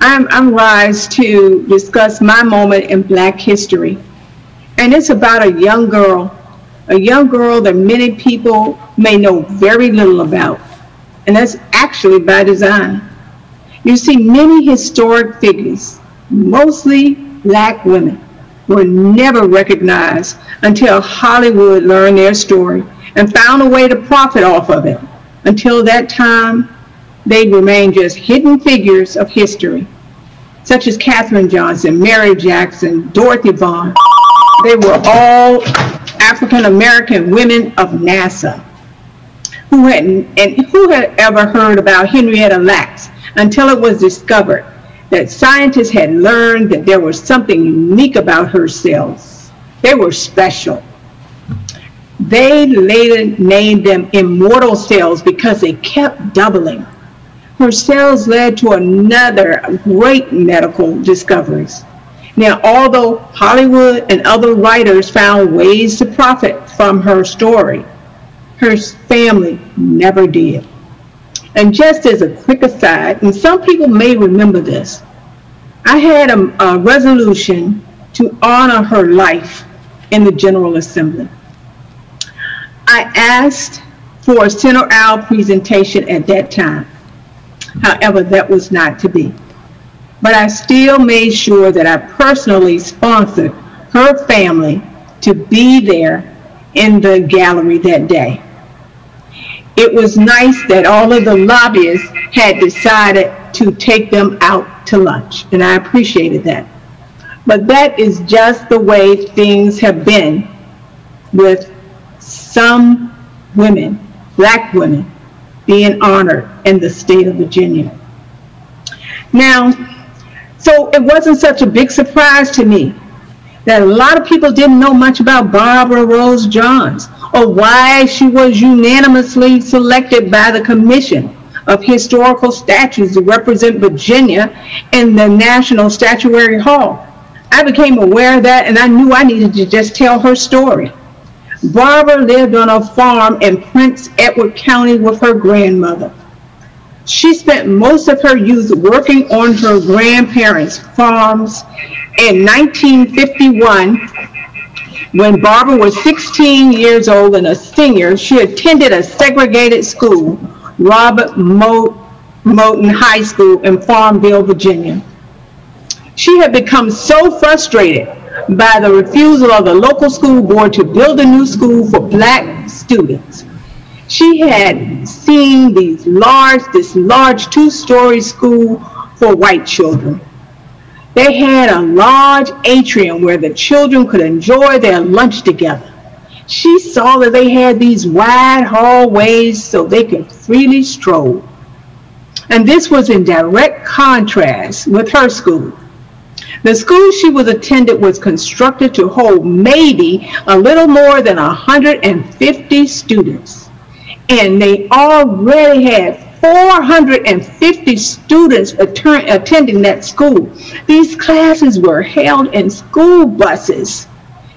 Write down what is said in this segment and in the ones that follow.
I'm rise to discuss my moment in Black history. And it's about a young girl that many people may know very little about. And that's actually by design. You see, many historic figures, mostly Black women, were never recognized until Hollywood learned their story and found a way to profit off of it. Until that time, they remained just hidden figures of history, such as Katherine Johnson, Mary Jackson, Dorothy Vaughan. They were all African American women of NASA. Who had ever heard about Henrietta Lacks until it was discovered that scientists had learned that there was something unique about her cells. They were special. They later named them immortal cells because they kept doubling. Her cells led to another great medical discoveries. Now, although Hollywood and other writers found ways to profit from her story, her family never did. And just as a quick aside, and some people may remember this, I had a resolution to honor her life in the General Assembly. I asked for a center aisle presentation at that time. However, that was not to be. But I still made sure that I personally sponsored her family to be there in the gallery that day. It was nice that all of the lobbyists had decided to take them out to lunch, and I appreciated that. But that is just the way things have been with some women, Black women, being honored in the state of Virginia. Now, so it wasn't such a big surprise to me that a lot of people didn't know much about Barbara Rose Johns or why she was unanimously selected by the Commission of Historical Statues to represent Virginia in the National Statuary Hall. I became aware of that, and I knew I needed to just tell her story. Barbara lived on a farm in Prince Edward County with her grandmother. She spent most of her youth working on her grandparents' farms. In 1951, when Barbara was 16 years old and a senior, she attended a segregated school, Robert Moton High School in Farmville, Virginia. She had become so frustrated by the refusal of the local school board to build a new school for Black students. She had seen this large two-story school for white children. They had a large atrium where the children could enjoy their lunch together. She saw that they had these wide hallways so they could freely stroll. And this was in direct contrast with her school. The school she was attended was constructed to hold maybe a little more than 150 students. And they already had 450 students attending that school. These classes were held in school buses,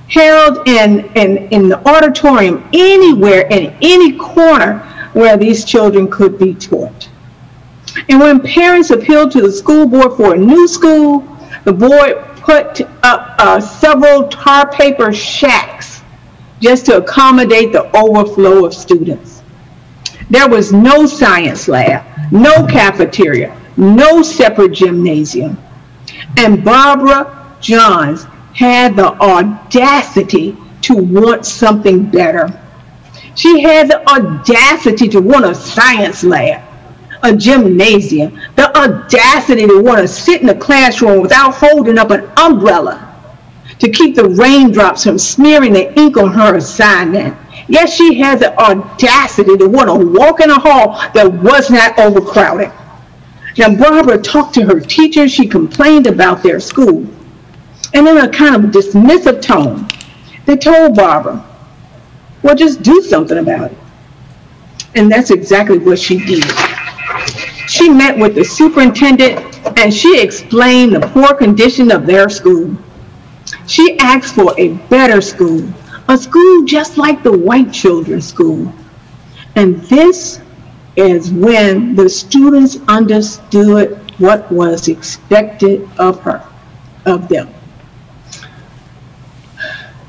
held in the auditorium, anywhere in any corner where these children could be taught. And when parents appealed to the school board for a new school, the board put up several tar paper shacks just to accommodate the overflow of students. There was no science lab, no cafeteria, no separate gymnasium. And Barbara Johns had the audacity to want something better. She had the audacity to want a science lab, a gymnasium, the audacity to want to sit in the classroom without holding up an umbrella to keep the raindrops from smearing the ink on her assignment. Yes, she had the audacity to want to walk in a hall that was not overcrowded. Now, Barbara talked to her teachers. She complained about their school. And in a kind of dismissive tone, they told Barbara, well, just do something about it. And that's exactly what she did. She met with the superintendent and she explained the poor condition of their school. She asked for a better school, a school just like the white children's school. And this is when the students understood what was expected of them.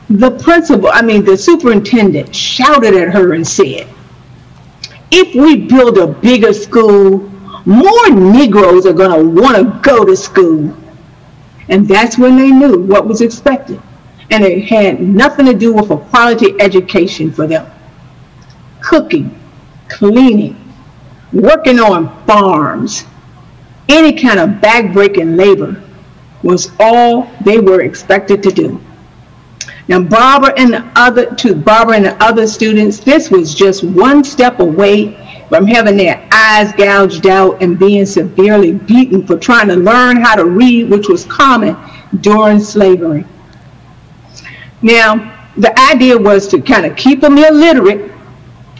The superintendent shouted at her and said, "If we build a bigger school, more Negroes are going to want to go to school." And that's when they knew what was expected. And it had nothing to do with a quality education for them. Cooking, cleaning, working on farms, any kind of back-breaking labor was all they were expected to do. Now, Barbara and the other students, this was just one step away from having their eyes gouged out and being severely beaten for trying to learn how to read, which was common during slavery. Now, the idea was to kind of keep them illiterate,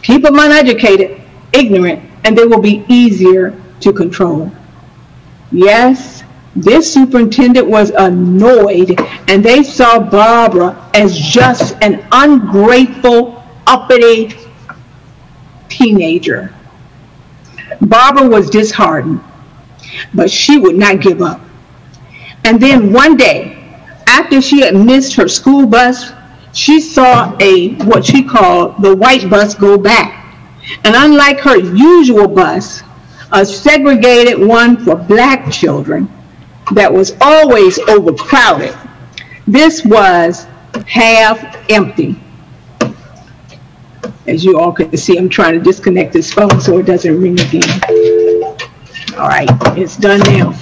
keep them uneducated, ignorant, and they will be easier to control. Yes, this superintendent was annoyed, and they saw Barbara as just an ungrateful, uppity teenager. Barbara was disheartened, but she would not give up. And then one day, after she had missed her school bus, she saw what she called the white bus go back. And unlike her usual bus, a segregated one for black children that was always overcrowded, this was half empty. As you all can see, I'm trying to disconnect this phone so it doesn't ring again. All right, it's done now.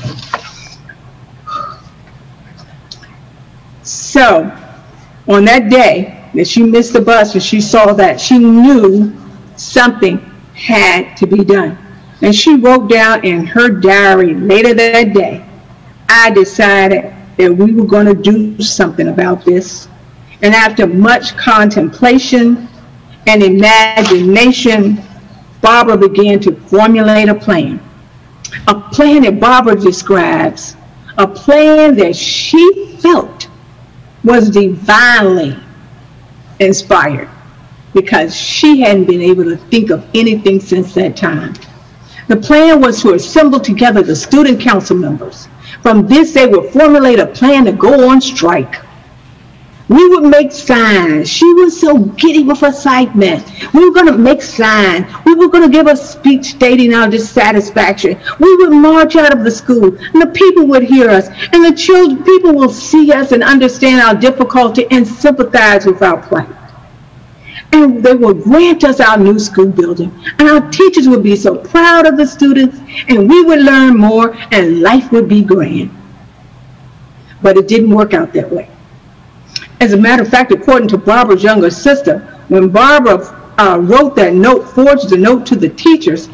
So, on that day that she missed the bus and she saw that, she knew something had to be done. And she wrote down in her diary later that day, "I decided that we were going to do something about this." And after much contemplation and imagination, Barbara began to formulate a plan that Barbara describes, a plan that she felt was divinely inspired, because she hadn't been able to think of anything since that time. The plan was to assemble together the student council members. From this, they would formulate a plan to go on strike. We would make signs. She was so giddy with excitement. We were going to make signs. We were going to give a speech stating our dissatisfaction. We would march out of the school, and the people would hear us, and the people will see us and understand our difficulty and sympathize with our plight. And they would grant us our new school building, and our teachers would be so proud of the students, and we would learn more, and life would be grand. But it didn't work out that way. As a matter of fact, according to Barbara's younger sister, when Barbara wrote that note, forged the note to the teachers,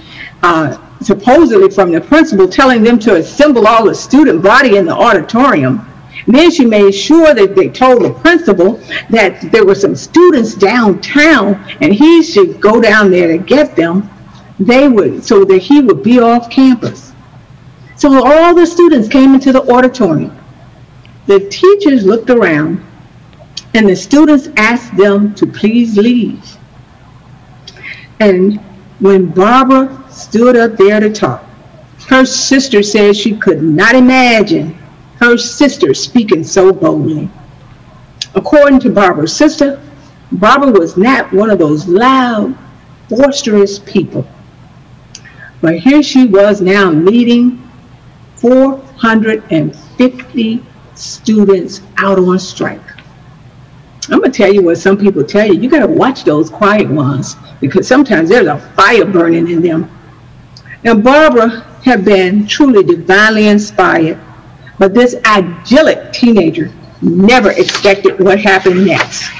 supposedly from the principal, telling them to assemble all the student body in the auditorium, then she made sure that they told the principal that there were some students downtown and he should go down there to get them, so that he would be off campus. So all the students came into the auditorium. The teachers looked around, and the students asked them to please leave. And when Barbara stood up there to talk, her sister said she could not imagine her sister speaking so boldly. According to Barbara's sister, Barbara was not one of those loud, boisterous people. But here she was now leading 450 students out on strike. I'm going to tell you what some people tell you. You got to watch those quiet ones, because sometimes there's a fire burning in them. Now, Barbara had been truly divinely inspired, but this idyllic teenager never expected what happened next.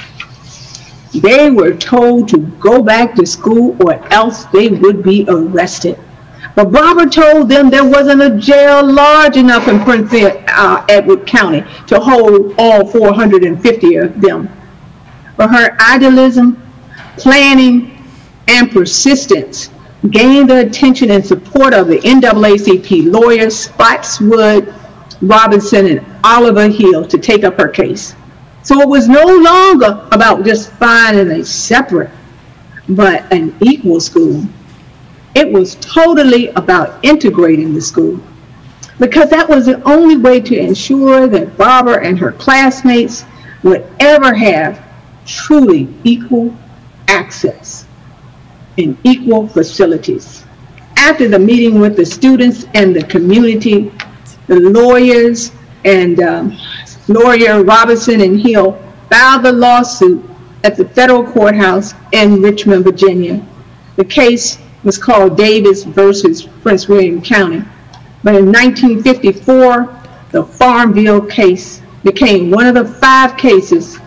They were told to go back to school or else they would be arrested. But Barbara told them there wasn't a jail large enough in Prince Edward County to hold all 450 of them. But her idealism, planning, and persistence gained the attention and support of the NAACP lawyers Spotswood, Robinson, and Oliver Hill to take up her case. So it was no longer about just finding a separate but an equal school. It was totally about integrating the school. because that was the only way to ensure that Barbara and her classmates would ever have truly equal access and equal facilities. After the meeting with the students and the community, the lawyers and lawyer Robinson and Hill filed the lawsuit at the federal courthouse in Richmond, Virginia. The case was called Davis versus Prince William County. But in 1954, the Farmville case became one of the 5 cases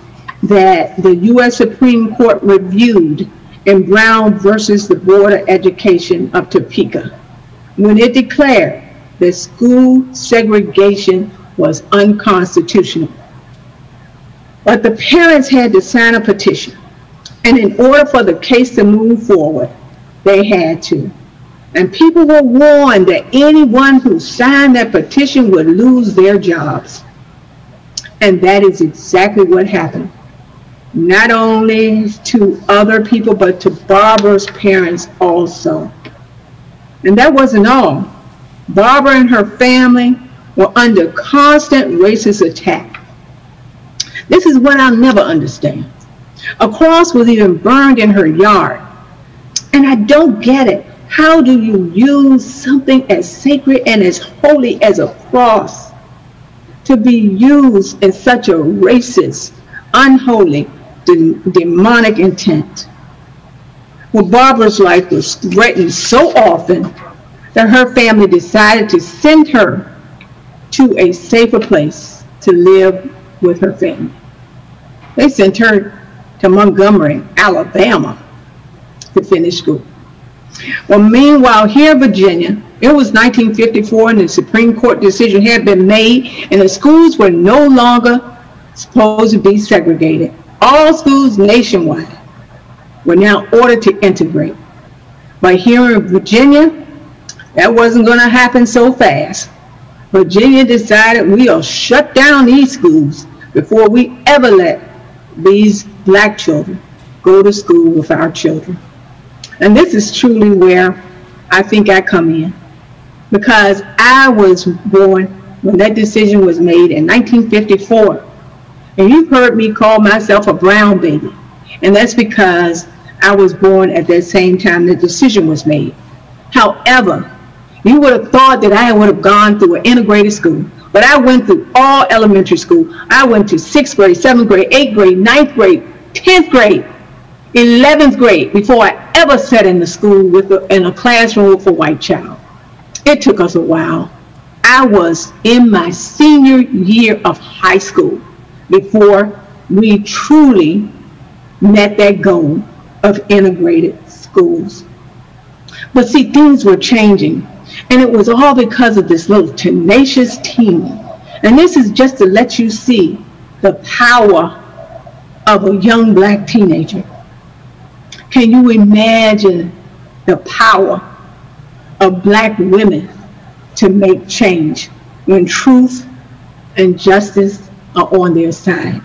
that the U.S. Supreme Court reviewed in Brown versus the Board of Education of Topeka, when it declared that school segregation was unconstitutional. But the parents had to sign a petition, and in order for the case to move forward, they had to. And people were warned that anyone who signed that petition would lose their jobs. And that is exactly what happened. Not only to other people, but to Barbara's parents also. And that wasn't all. Barbara and her family were under constant racist attack. This is what I'll never understand. A cross was even burned in her yard. And I don't get it. How do you use something as sacred and as holy as a cross to be used in such a racist, unholy, demonic intent? Well, Barbara's life was threatened so often that her family decided to send her to a safer place to live with her family. They sent her to Montgomery, Alabama to finish school. Well, meanwhile, here in Virginia, it was 1954 and the Supreme Court decision had been made and the schools were no longer supposed to be segregated. All schools nationwide were now ordered to integrate. But here in Virginia, that wasn't going to happen so fast. Virginia decided we'll shut down these schools before we ever let these black children go to school with our children. And this is truly where I think I come in, because I was born when that decision was made in 1954. And you've heard me call myself a brown baby. And that's because I was born at that same time the decision was made. However, you would have thought that I would have gone through an integrated school. But I went through all elementary school. I went to 6th grade, 7th grade, 8th grade, 9th grade, 10th grade, 11th grade before I ever sat in the school in a classroom with a white child. It took us a while. I was in my senior year of high school before we truly met that goal of integrated schools. But see, things were changing, and it was all because of this little tenacious team. And this is just to let you see the power of a young black teenager. Can you imagine the power of black women to make change when truth and justice are on their side?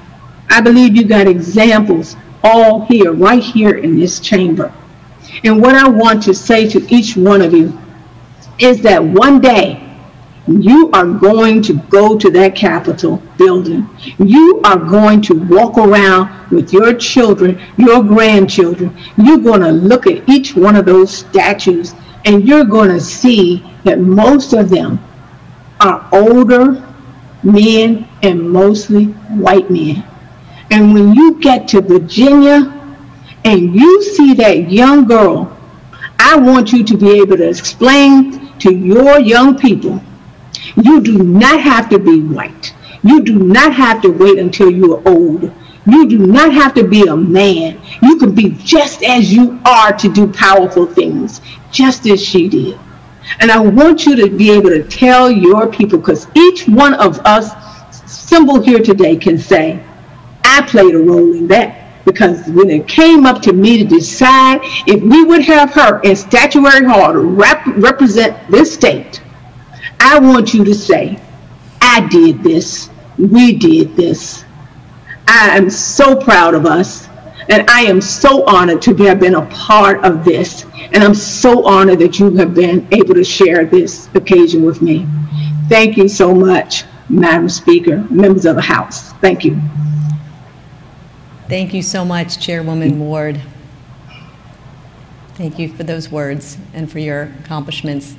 I believe you got examples all here, right here in this chamber. And what I want to say to each one of you is that one day you are going to go to that Capitol building. You are going to walk around with your children, your grandchildren. You're going to look at each one of those statues, and you're going to see that most of them are older men and mostly white men. And when you get to Virginia and you see that young girl, I want you to be able to explain to your young people, you do not have to be white. You do not have to wait until you are old. You do not have to be a man. You can be just as you are to do powerful things, just as she did. And I want you to be able to tell your people, because each one of us symbol here today can say, I played a role in that. Because when it came up to me to decide if we would have her in Statuary Hall to represent this state, I want you to say, I did this, we did this. I am so proud of us, and I am so honored to have been a part of this, and I'm so honored that you have been able to share this occasion with me. Thank you so much, Madam Speaker, members of the House. Thank you. Thank you so much, Chairwoman Ward. Thank you for those words and for your accomplishments.